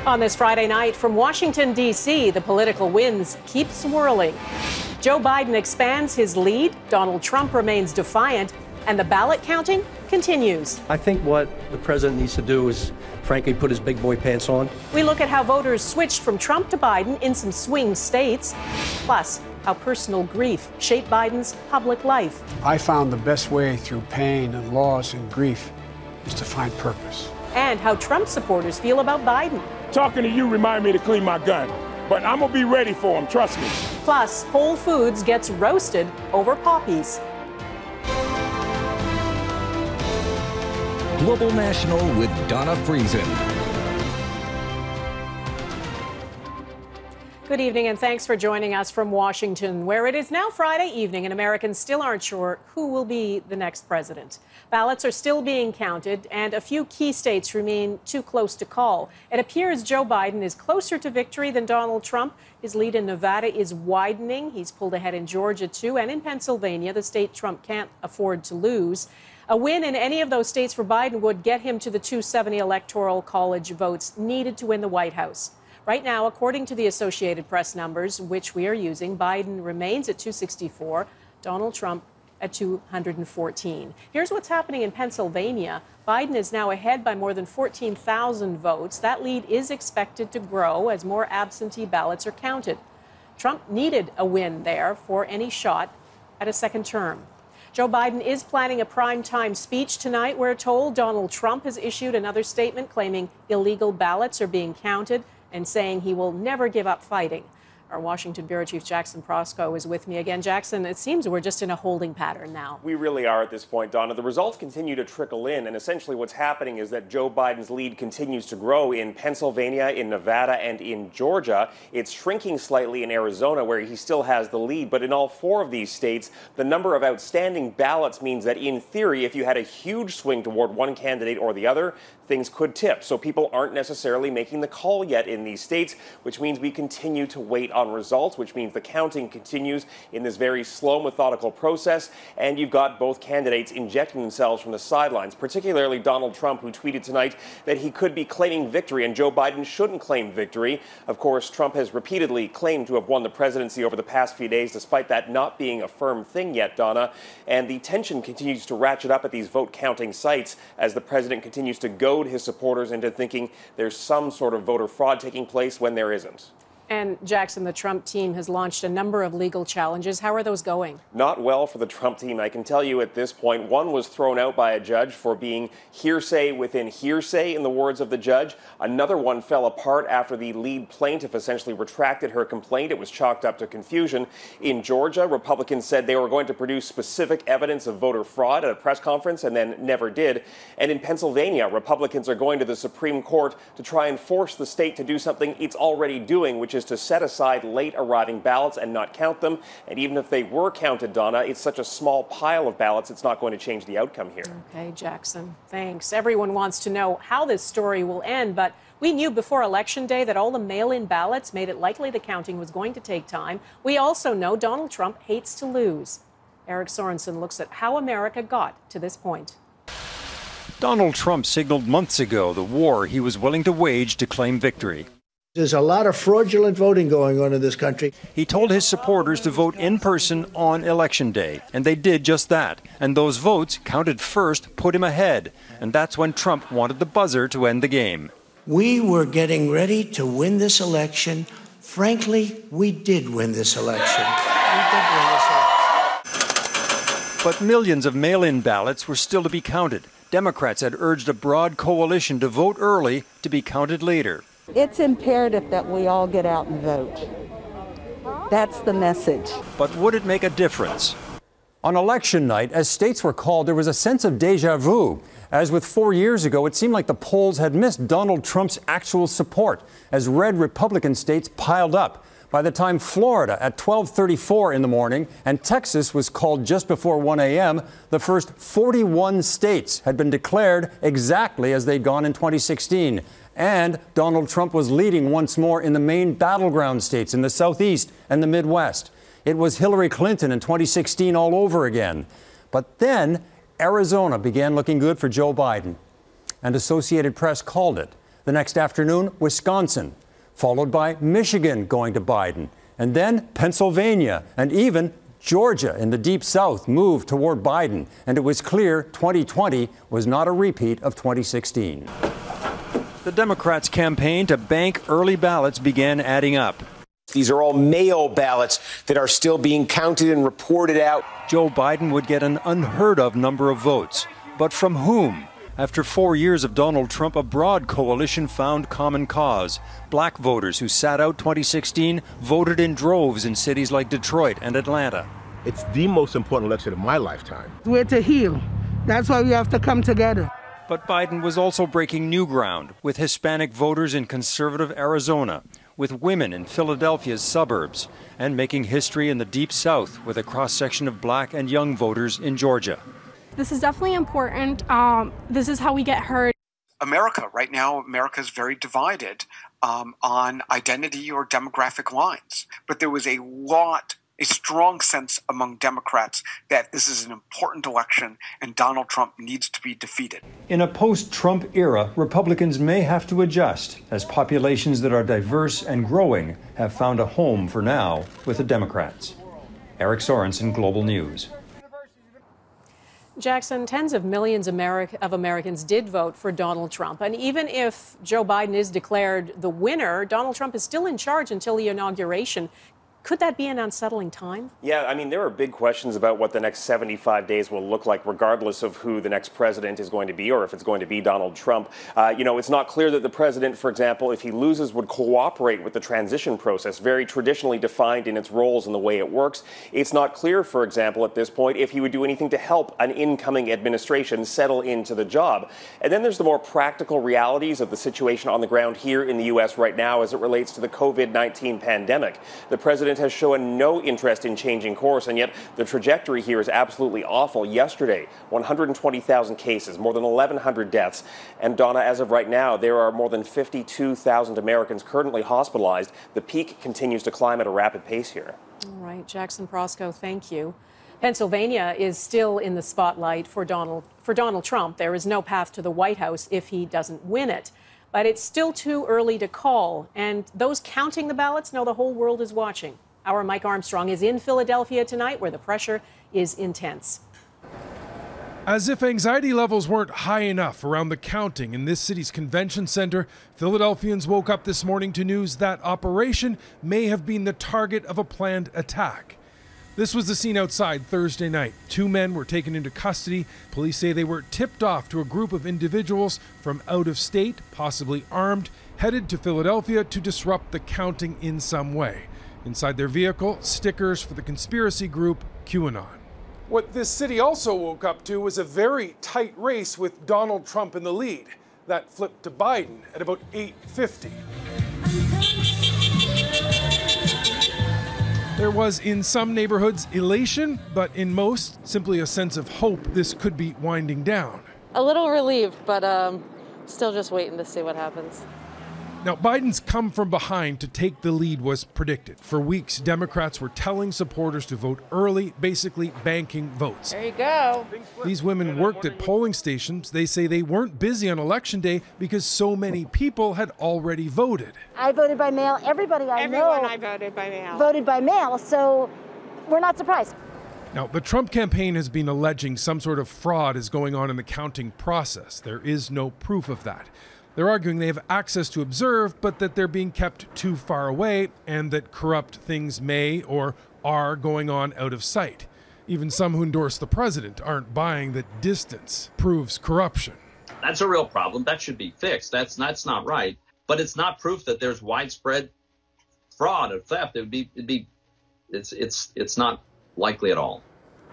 On this Friday night from Washington, D.C., the political winds keep swirling. Joe Biden expands his lead, Donald Trump remains defiant, and the ballot counting continues. I think what the president needs to do is, frankly, put his big boy pants on. We look at how voters switched from Trump to Biden in some swing states, plus how personal grief shaped Biden's public life. I found the best way through pain and loss and grief is to find purpose. And how Trump supporters feel about Biden. Talking to you remind me to clean my gun, but I'm gonna be ready for him, trust me. Plus, Whole Foods gets roasted over poppies. Global National with Donna Friesen. Good evening and thanks for joining us from Washington, where it is now Friday evening and Americans still aren't sure who will be the next president. Ballots are still being counted and a few key states remain too close to call. It appears Joe Biden is closer to victory than Donald Trump. His lead in Nevada is widening. He's pulled ahead in Georgia, too, and in Pennsylvania, the state Trump can't afford to lose. A win in any of those states for Biden would get him to the 270 Electoral College votes needed to win the White House. Right now, according to the Associated Press numbers, which we are using, Biden remains at 264, Donald Trump at 214. Here's what's happening in Pennsylvania. Biden is now ahead by more than 14,000 votes. That lead is expected to grow as more absentee ballots are counted. Trump needed a win there for any shot at a second term. Joe Biden is planning a primetime speech tonight. We're told Donald Trump has issued another statement claiming illegal ballots are being counted and saying he will never give up fighting. Our Washington Bureau Chief Jackson Proskow is with me again. Jackson, it seems we're just in a holding pattern now. We really are at this point, Donna. The results continue to trickle in, and essentially what's happening is that Joe Biden's lead continues to grow in Pennsylvania, in Nevada, and in Georgia. It's shrinking slightly in Arizona, where he still has the lead, but in all four of these states, the number of outstanding ballots means that, in theory, if you had a huge swing toward one candidate or the other, things could tip. So people aren't necessarily making the call yet in these states, which means we continue to wait on results, which means the counting continues in this very slow, methodical process. And you've got both candidates injecting themselves from the sidelines, particularly Donald Trump, who tweeted tonight that he could be claiming victory and Joe Biden shouldn't claim victory. Of course, Trump has repeatedly claimed to have won the presidency over the past few days, despite that not being a firm thing yet, Donna. And the tension continues to ratchet up at these vote counting sites as the president continues to goad his supporters into thinking there's some sort of voter fraud taking place when there isn't. And Jackson, the Trump team has launched a number of legal challenges. How are those going? Not well for the Trump team, I can tell you at this point. One was thrown out by a judge for being hearsay within hearsay, in the words of the judge. Another one fell apart after the lead plaintiff essentially retracted her complaint. It was chalked up to confusion. In Georgia, Republicans said they were going to produce specific evidence of voter fraud at a press conference and then never did. And in Pennsylvania, Republicans are going to the Supreme Court to try and force the state to do something it's already doing, which is to set aside late arriving ballots and not count them. And even if they were counted, Donna, it's such a small pile of ballots, it's not going to change the outcome here. Okay, Jackson, thanks. Everyone wants to know how this story will end, but we knew before Election Day that all the mail-in ballots made it likely the counting was going to take time. We also know Donald Trump hates to lose. Eric Sorensen looks at how America got to this point. Donald Trump signaled months ago the war he was willing to wage to claim victory. There's a lot of fraudulent voting going on in this country. He told his supporters to vote in person on Election Day, and they did just that. And those votes, counted first, put him ahead. And that's when Trump wanted the buzzer to end the game. We were getting ready to win this election. Frankly, we did win this election. But millions of mail-in ballots were still to be counted. Democrats had urged a broad coalition to vote early to be counted later. It's imperative that we all get out and vote. That's the message. But would it make a difference? On election night, as states were called, there was a sense of déjà vu. As with 4 years ago, it seemed like the polls had missed Donald Trump's actual support as red Republican states piled up. By the time Florida at 12:34 in the morning and Texas was called just before 1 a.m., the first 41 states had been declared exactly as they'd gone in 2016. And Donald Trump was leading once more in the main battleground states in the Southeast and the Midwest. It was Hillary Clinton in 2016 all over again. But then Arizona began looking good for Joe Biden. And Associated Press called it. The next afternoon, Wisconsin, followed by Michigan going to Biden, and then Pennsylvania, and even Georgia in the Deep South moved toward Biden, and it was clear 2020 was not a repeat of 2016. The Democrats' campaign to bank early ballots began adding up. These are all mail ballots that are still being counted and reported out. Joe Biden would get an unheard of number of votes. But from whom? After 4 years of Donald Trump, a broad coalition found common cause. Black voters who sat out 2016 voted in droves in cities like Detroit and Atlanta. It's the most important election of my lifetime. We're to heal. That's why we have to come together. But Biden was also breaking new ground with Hispanic voters in conservative Arizona, with women in Philadelphia's suburbs, and making history in the Deep South with a cross-section of black and young voters in Georgia. This is definitely important. This is how we get heard. America, right now, America is very divided on identity or demographic lines. But there was a strong sense among Democrats that this is an important election and Donald Trump needs to be defeated. In a post-Trump era, Republicans may have to adjust as populations that are diverse and growing have found a home for now with the Democrats. Eric Sorensen, Global News. Jackson, tens of millions of Americans did vote for Donald Trump. And even if Joe Biden is declared the winner, Donald Trump is still in charge until the inauguration. Could that be an unsettling time? Yeah, I mean, there are big questions about what the next 75 days will look like, regardless of who the next president is going to be or if it's going to be Donald Trump. It's not clear that the president, for example, if he loses, would cooperate with the transition process, very traditionally defined in its roles and the way it works. It's not clear, for example, at this point, if he would do anything to help an incoming administration settle into the job. And then there's the more practical realities of the situation on the ground here in the U.S. right now as it relates to the COVID-19 pandemic. The president has shown no interest in changing course, and yet the trajectory here is absolutely awful. Yesterday, 120,000 cases, more than 1,100 deaths. And Donna, as of right now, there are more than 52,000 Americans currently hospitalized. The peak continues to climb at a rapid pace here. All right, Jackson Proskow, thank you. Pennsylvania is still in the spotlight for Donald Trump. There is no path to the White House if he doesn't win it. But it's still too early to call. And those counting the ballots know the whole world is watching. Our Mike Armstrong is in Philadelphia tonight, where the pressure is intense. As if anxiety levels weren't high enough around the counting in this city's convention center, Philadelphians woke up this morning to news that operation may have been the target of a planned attack. This was the scene outside Thursday night. 2 men were taken into custody. Police say they were tipped off to a group of individuals from out of state, possibly armed, headed to Philadelphia to disrupt the counting in some way. Inside their vehicle, stickers for the conspiracy group QAnon. What this city also woke up to was a very tight race with Donald Trump in the lead. That flipped to Biden at about 8:50. There was, in some neighborhoods, elation, but in most, simply a sense of hope this could be winding down. A little relieved, but still just waiting to see what happens. Now, Biden's come from behind to take the lead was predicted. For weeks, Democrats were telling supporters to vote early, basically banking votes. There you go. These women worked at polling stations. They say they weren't busy on Election Day because so many people had already voted. I voted by mail. Everybody I know I voted by mail. Voted by mail, so we're not surprised. Now, the Trump campaign has been alleging some sort of fraud is going on in the counting process. There is no proof of that. They're arguing they have access to observe, but that they're being kept too far away and that corrupt things may or are going on out of sight. Even some who endorse the president aren't buying that distance proves corruption. That's a real problem. That should be fixed. That's not right. But it's not proof that there's widespread fraud or theft. It's not likely at all.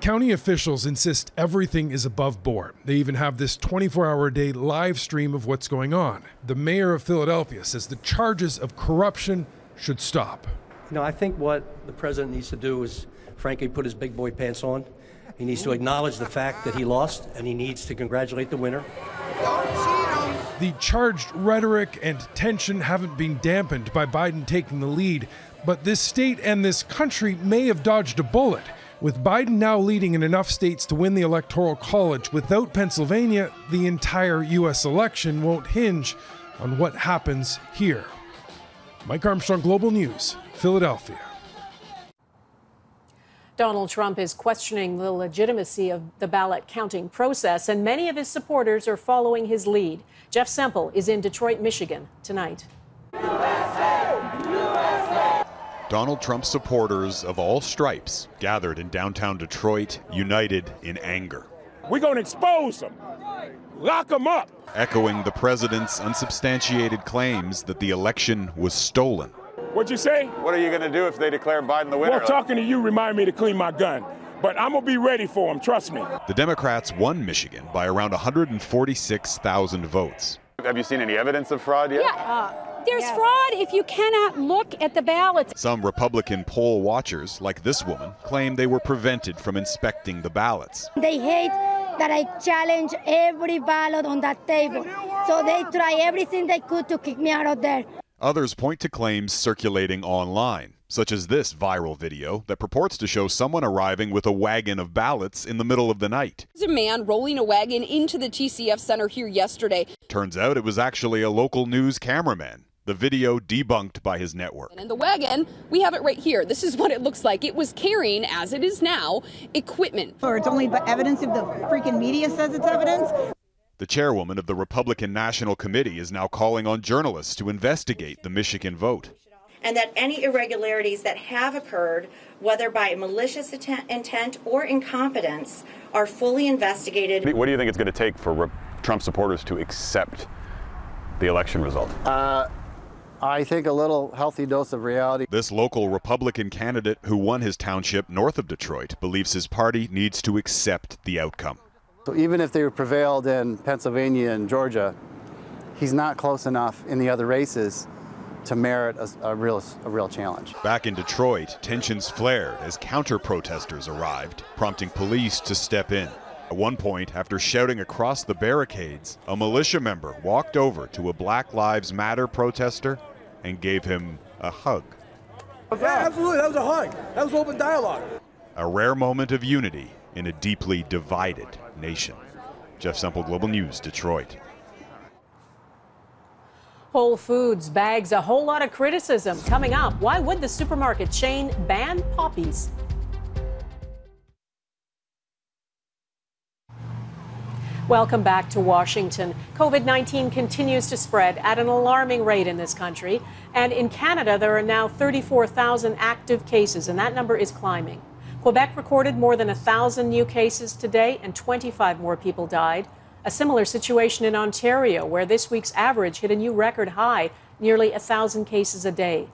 County officials insist everything is above board. They even have this 24-hour-a-day live stream of what's going on. The mayor of Philadelphia says the charges of corruption should stop. I think what the president needs to do is, frankly, put his big boy pants on. He needs to acknowledge the fact that he lost, and he needs to congratulate the winner. The charged rhetoric and tension haven't been dampened by Biden taking the lead, but this state and this country may have dodged a bullet. With Biden now leading in enough states to win the Electoral College, without Pennsylvania, the entire U.S. election won't hinge on what happens here. Mike Armstrong, Global News, Philadelphia. Donald Trump is questioning the legitimacy of the ballot counting process, and many of his supporters are following his lead. Jeff Semple is in Detroit, Michigan tonight. Donald Trump supporters of all stripes gathered in downtown Detroit, united in anger. We're going to expose them, lock them up. Echoing the president's unsubstantiated claims that the election was stolen. What'd you say? What are you going to do if they declare Biden the winner? Well, talking to you remind me to clean my gun. But I'm going to be ready for them, trust me. The Democrats won Michigan by around 146,000 votes. Have you seen any evidence of fraud yet? Yeah, there's fraud if you cannot look at the ballots. Some Republican poll watchers, like this woman, claim they were prevented from inspecting the ballots. They hate that I challenge every ballot on that table. So they try everything they could to kick me out of there. Others point to claims circulating online, such as this viral video that purports to show someone arriving with a wagon of ballots in the middle of the night. There's a man rolling a wagon into the TCF Center here yesterday. Turns out it was actually a local news cameraman. The video debunked by his network. And the wagon, we have it right here. This is what it looks like. It was carrying, as it is now, equipment. Or it's only evidence if the freaking media says it's evidence. The chairwoman of the Republican National Committee is now calling on journalists to investigate the Michigan vote. And that any irregularities that have occurred, whether by malicious intent or incompetence, are fully investigated. What do you think it's going to take for Trump supporters to accept the election result? I think a little healthy dose of reality. This local Republican candidate who won his township north of Detroit believes his party needs to accept the outcome. So even if they prevailed in Pennsylvania and Georgia, he's not close enough in the other races to merit a real challenge. Back in Detroit, tensions flared as counter-protesters arrived, prompting police to step in. At one point, after shouting across the barricades, a militia member walked over to a Black Lives Matter protester and gave him a hug. Yeah, absolutely, that was a hug. That was open dialogue. A rare moment of unity in a deeply divided nation. Jeff Semple, Global News, Detroit. Whole Foods bags a whole lot of criticism. Coming up, why would the supermarket chain ban poppies? Welcome back to Washington. COVID-19 continues to spread at an alarming rate in this country. And in Canada, there are now 34,000 active cases, and that number is climbing. Quebec recorded more than 1,000 new cases today, and 25 more people died. A similar situation in Ontario, where this week's average hit a new record high, nearly 1,000 cases a day.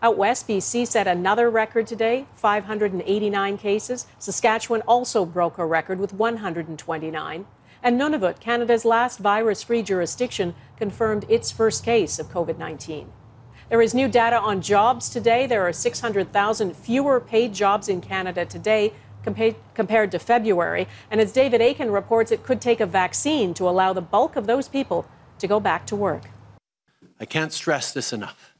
Out west, BC set another record today, 589 cases. Saskatchewan also broke a record with 129. And Nunavut, Canada's last virus-free jurisdiction, confirmed its first case of COVID-19. There is new data on jobs today. There are 600,000 fewer paid jobs in Canada today compared to February. And as David Aiken reports, it could take a vaccine to allow the bulk of those people to go back to work. I can't stress this enough.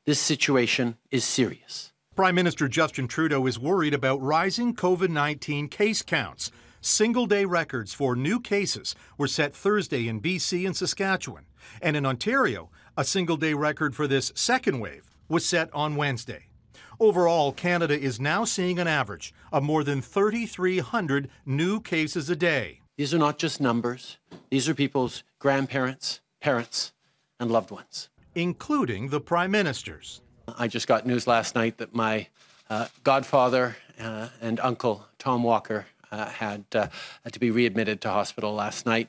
This situation is serious. Prime Minister Justin Trudeau is worried about rising COVID-19 case counts. Single-day records for new cases were set Thursday in BC and Saskatchewan. And in Ontario, a single-day record for this second wave was set on Wednesday. Overall, Canada is now seeing an average of more than 3,300 new cases a day. These are not just numbers. These are people's grandparents, parents, and loved ones. Including the Prime Minister's. I just got news last night that my godfather and uncle, Tom Walker, had to be readmitted to hospital last night.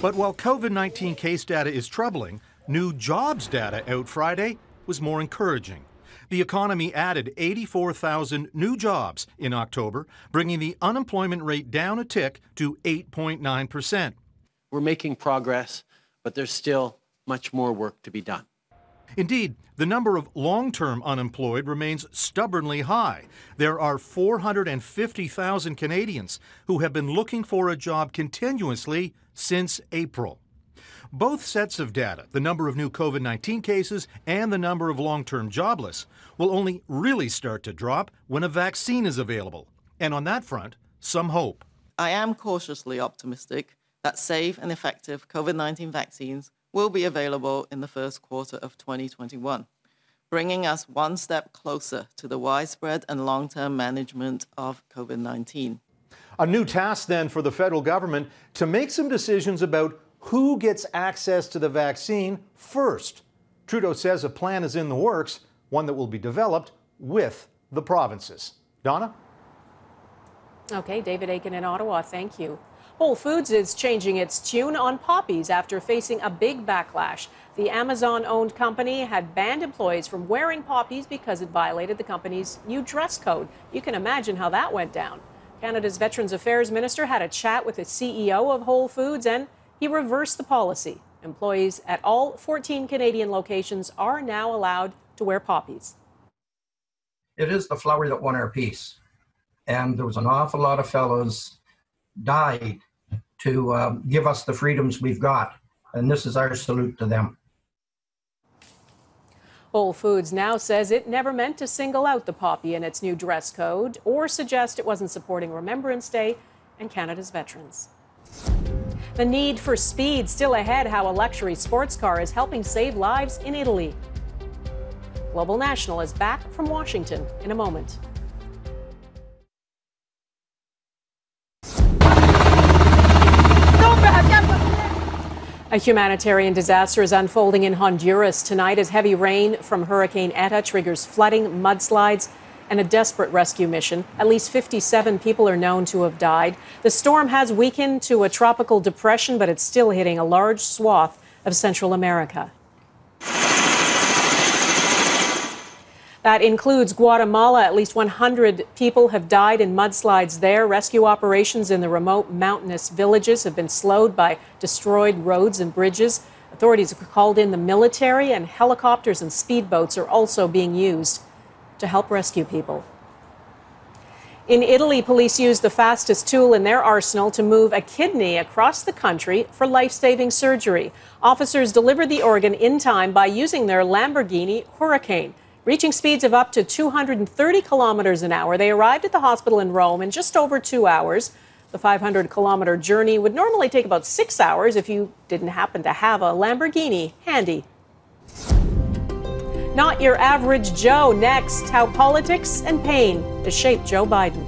But while COVID-19 case data is troubling, new jobs data out Friday was more encouraging. The economy added 84,000 new jobs in October, bringing the unemployment rate down a tick to 8.9%. We're making progress, but there's still much more work to be done. Indeed, the number of long-term unemployed remains stubbornly high. There are 450,000 Canadians who have been looking for a job continuously since April. Both sets of data, the number of new COVID-19 cases and the number of long-term jobless, will only really start to drop when a vaccine is available. And on that front, some hope. I am cautiously optimistic that safe and effective COVID-19 vaccines will be available in the first quarter of 2021, bringing us one step closer to the widespread and long-term management of COVID-19. A new task then for the federal government to make some decisions about who gets access to the vaccine first. Trudeau says a plan is in the works, one that will be developed with the provinces. Donna? Okay, David Aiken in Ottawa, thank you. Whole Foods is changing its tune on poppies after facing a big backlash. The Amazon-owned company had banned employees from wearing poppies because it violated the company's new dress code. You can imagine how that went down. Canada's Veterans Affairs Minister had a chat with the CEO of Whole Foods, and he reversed the policy. Employees at all 14 Canadian locations are now allowed to wear poppies. It is the flower that won our peace. And there was an awful lot of fellows died to give us the freedoms we've got. And this is our salute to them. Whole Foods now says it never meant to single out the poppy in its new dress code or suggest it wasn't supporting Remembrance Day and Canada's veterans. The need for speed still ahead, how a luxury sports car is helping save lives in Italy. Global National is back from Washington in a moment. A humanitarian disaster is unfolding in Honduras tonight as heavy rain from Hurricane Eta triggers flooding, mudslides, and a desperate rescue mission. At least 57 people are known to have died. The storm has weakened to a tropical depression, but it's still hitting a large swath of Central America. That includes Guatemala. At least 100 people have died in mudslides there. Rescue operations in the remote mountainous villages have been slowed by destroyed roads and bridges. Authorities have called in the military, and helicopters and speedboats are also being used to help rescue people. In Italy, police used the fastest tool in their arsenal to move a kidney across the country for life-saving surgery. Officers delivered the organ in time by using their Lamborghini Hurricane. Reaching speeds of up to 230 kilometers an hour, they arrived at the hospital in Rome in just over 2 hours. The 500-kilometer journey would normally take about 6 hours if you didn't happen to have a Lamborghini handy. Not Your Average Joe. Next, how politics and pain has shaped Joe Biden.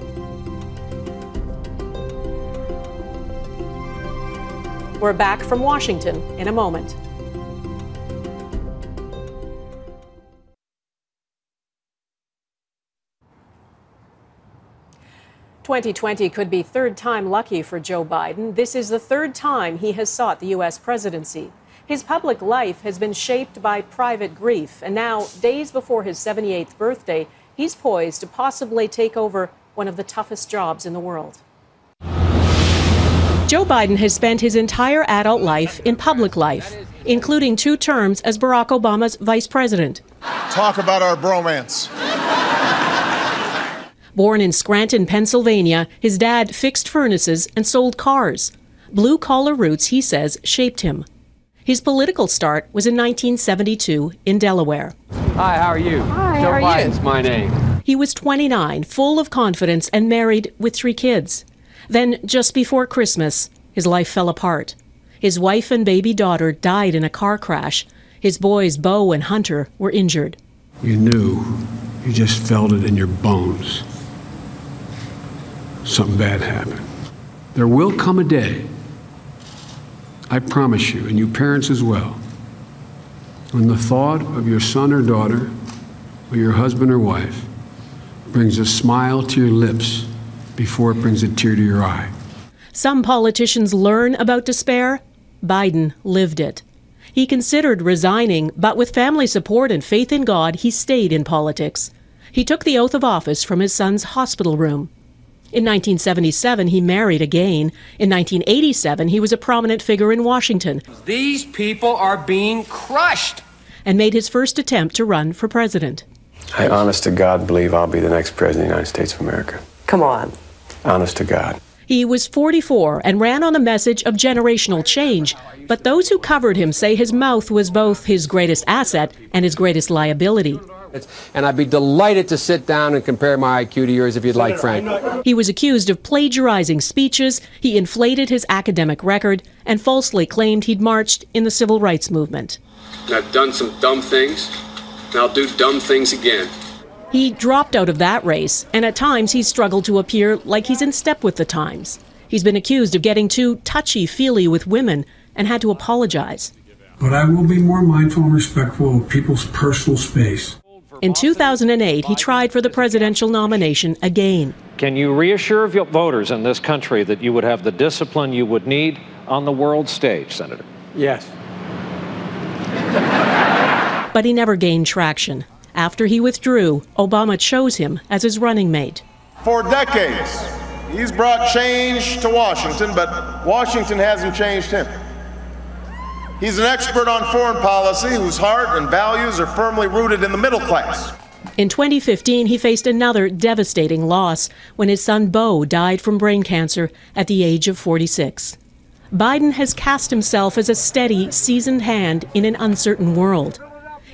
We're back from Washington in a moment. 2020 could be third time lucky for Joe Biden. This is the third time he has sought the U.S. presidency. His public life has been shaped by private grief, and now, days before his 78th birthday, he's poised to possibly take over one of the toughest jobs in the world. Joe Biden has spent his entire adult life in public life, including 2 terms as Barack Obama's vice president. Talk about our bromance. Born in Scranton, Pennsylvania, his dad fixed furnaces and sold cars. Blue-collar roots, he says, shaped him. His political start was in 1972 in Delaware. Hi, how are you? Hi, Joe how are you? Biden's my name. He was 29, full of confidence, and married with 3 kids. Then, just before Christmas, his life fell apart. His wife and baby daughter died in a car crash. His boys, Bo and Hunter, were injured. You knew. You just felt it in your bones. Something bad happened. There will come a day, I promise you, and you parents as well, when the thought of your son or daughter, or your husband or wife, brings a smile to your lips before it brings a tear to your eye. Some politicians learn about despair. Biden lived it. He considered resigning, but with family support and faith in God, he stayed in politics. He took the oath of office from his son's hospital room. In 1977, he married again. In 1987, he was a prominent figure in Washington. These people are being crushed. And made his first attempt to run for president. I honest to God believe I'll be the next president of the United States of America. Come on. Honest to God. He was 44 and ran on a message of generational change. But those who covered him say his mouth was both his greatest asset and his greatest liability. And I'd be delighted to sit down and compare my IQ to yours if you'd like, Frank. He was accused of plagiarizing speeches, he inflated his academic record, and falsely claimed he'd marched in the civil rights movement. I've done some dumb things, and I'll do dumb things again. He dropped out of that race, and at times he's struggled to appear like he's in step with the times. He's been accused of getting too touchy-feely with women and had to apologize. But I will be more mindful and respectful of people's personal space. In 2008, he tried for the presidential nomination again. Can you reassure voters in this country that you would have the discipline you would need on the world stage, Senator? Yes. But he never gained traction. After he withdrew, Obama chose him as his running mate. For decades, he's brought change to Washington, but Washington hasn't changed him. He's an expert on foreign policy whose heart and values are firmly rooted in the middle class. In 2015, he faced another devastating loss when his son Beau died from brain cancer at the age of 46. Biden has cast himself as a steady, seasoned hand in an uncertain world.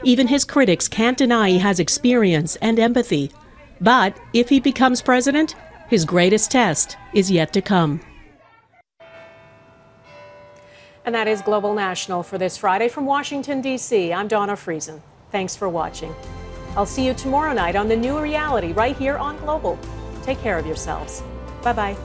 Even his critics can't deny he has experience and empathy. But if he becomes president, his greatest test is yet to come. And that is Global National for this Friday from Washington, D.C. I'm Donna Friesen. Thanks for watching. I'll see you tomorrow night on The New Reality right here on Global. Take care of yourselves. Bye-bye.